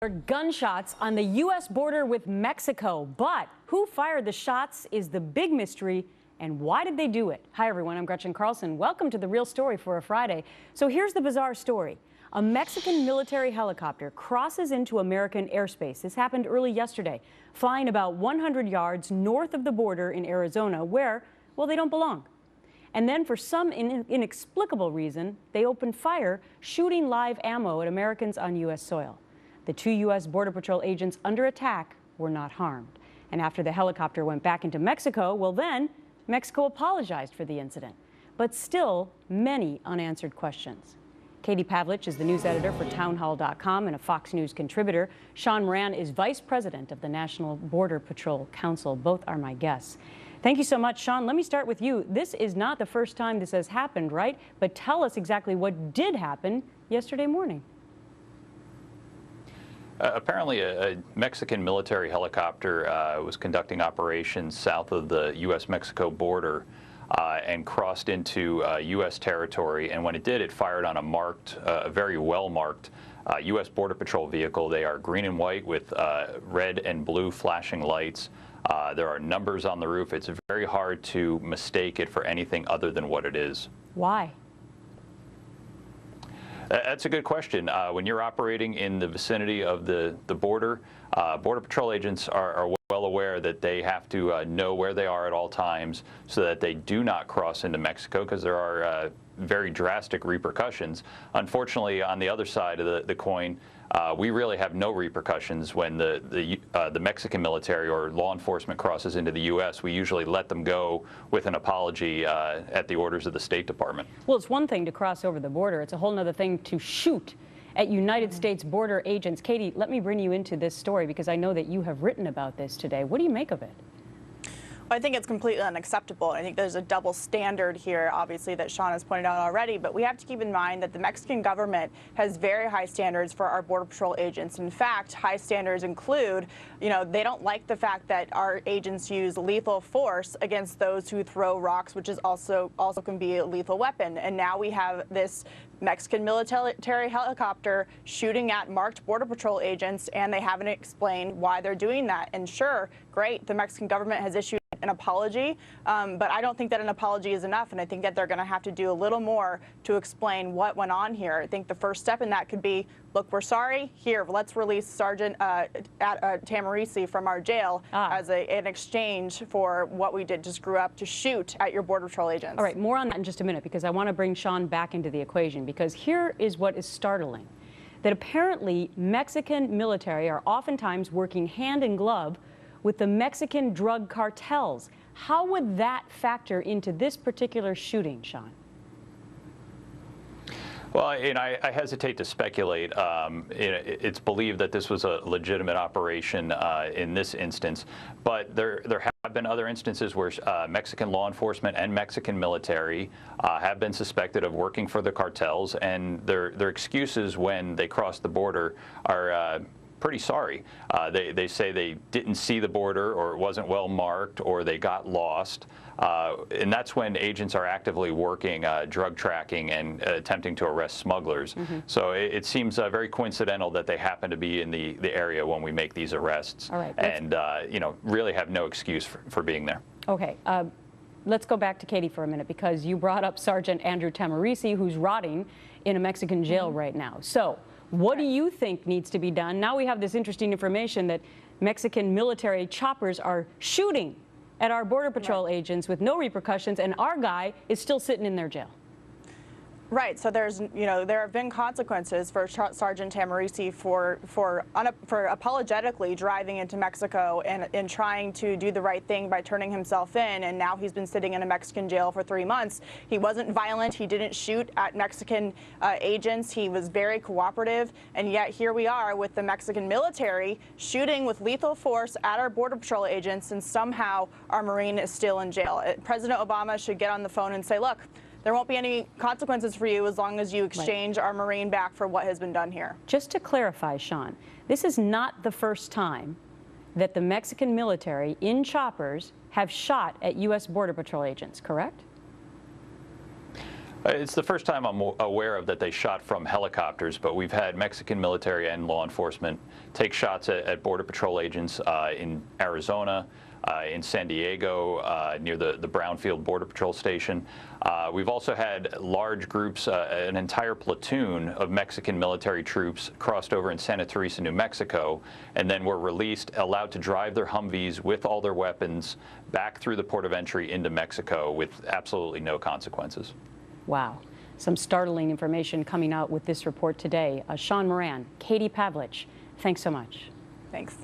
There are gunshots on the U.S. border with Mexico, but who fired the shots is the big mystery, and why did they do it? Hi, everyone. I'm Gretchen Carlson. Welcome to The Real Story for a Friday. So here's the bizarre story. A Mexican military helicopter crosses into American airspace. This happened early yesterday, flying about 100 yards north of the border in Arizona, where, well, they don't belong. And then for some inexplicable reason, they opened fire, shooting live ammo at Americans on U.S. soil. The two U.S. Border Patrol agents under attack were not harmed. And after the helicopter went back into Mexico, well then, Mexico apologized for the incident. But still, many unanswered questions. Katie Pavlich is the news editor for townhall.com and a Fox News contributor. Sean Moran is vice president of the National Border Patrol Council. Both are my guests. Thank you so much, Sean. Let me start with you. This is not the first time this has happened, right? But tell us exactly what did happen yesterday morning. Apparently, a Mexican military helicopter was conducting operations south of the U.S.-Mexico border and crossed into U.S. territory. And when it did, it fired on a very well-marked U.S. Border Patrol vehicle. They are green and white with red and blue flashing lights. There are numbers on the roof. It's very hard to mistake it for anything other than what it is. Why? That's a good question. When you're operating in the vicinity of the border, Border Patrol agents are well aware that they have to know where they are at all times so that they do not cross into Mexico, because there are very drastic repercussions. Unfortunately, on the other side of the coin, we really have no repercussions when the Mexican military or law enforcement crosses into the U.S. We usually let them go with an apology at the orders of the State Department. Well, it's one thing to cross over the border. It's a whole other thing to shoot at United States border agents. Katie, let me bring you into this story because I know that you have written about this today. What do you make of it? I think it's completely unacceptable. I think there's a double standard here, obviously, that Sean has pointed out already, but we have to keep in mind that the Mexican government has very high standards for our Border Patrol agents. In fact, high standards include, they don't like the fact that our agents use lethal force against those who throw rocks, which is also can be a lethal weapon. And now we have this Mexican military helicopter shooting at marked Border Patrol agents, and they haven't explained why they're doing that. And sure, great, the Mexican government has issued an apology, but I don't think that an apology is enough, and I think that they're going to have to do a little more to explain what went on here. I think the first step in that could be, look, we're sorry. Here, let's release Sergeant Tamarisi from our jail as an exchange for what we did to screw up, to shoot at your Border Patrol agents. All right, more on that in just a minute, because I want to bring Sean back into the equation, because here is what is startling, that apparently Mexican military are oftentimes working hand in glove with the Mexican drug cartels. How would that factor into this particular shooting, Sean? Well, I hesitate to speculate. It's believed that this was a legitimate operation in this instance, but there have been other instances where Mexican law enforcement and Mexican military have been suspected of working for the cartels, and their excuses when they cross the border are pretty sorry. They say they didn't see the border, or it wasn't well marked, or they got lost. And that's when agents are actively working drug tracking and attempting to arrest smugglers. So it seems very coincidental that they happen to be in the area when we make these arrests. All right, and really have no excuse for being there. Okay. Let's go back to Katie for a minute, because you brought up Sergeant Andrew Tamarisi, who's rotting in a Mexican jail right now. So what do you think needs to be done? Now we have this interesting information that Mexican military choppers are shooting at our Border Patrol agents with no repercussions, and our guy is still sitting in their jail. Right. So there have been consequences for Sergeant Tamarisi for apologetically driving into Mexico and trying to do the right thing by turning himself in. And now he's been sitting in a Mexican jail for 3 months. He wasn't violent. He didn't shoot at Mexican agents. He was very cooperative. And yet here we are with the Mexican military shooting with lethal force at our Border Patrol agents, and somehow our Marine is still in jail. President Obama should get on the phone and say, look, there won't be any consequences for you as long as you exchange our Marine back for what has been done here. Just to clarify, Sean, this is not the first time that the Mexican military in choppers have shot at U.S. Border Patrol agents, correct? It's the first time I'm aware of that they shot from helicopters, but we've had Mexican military and law enforcement take shots at Border Patrol agents in Arizona, in San Diego, near the Brownfield Border Patrol station. We've also had large groups, an entire platoon of Mexican military troops crossed over in Santa Teresa, New Mexico, and then were released, allowed to drive their Humvees with all their weapons back through the port of entry into Mexico with absolutely no consequences. Wow. Some startling information coming out with this report today. Sean Moran, Katie Pavlich, thanks so much. Thanks.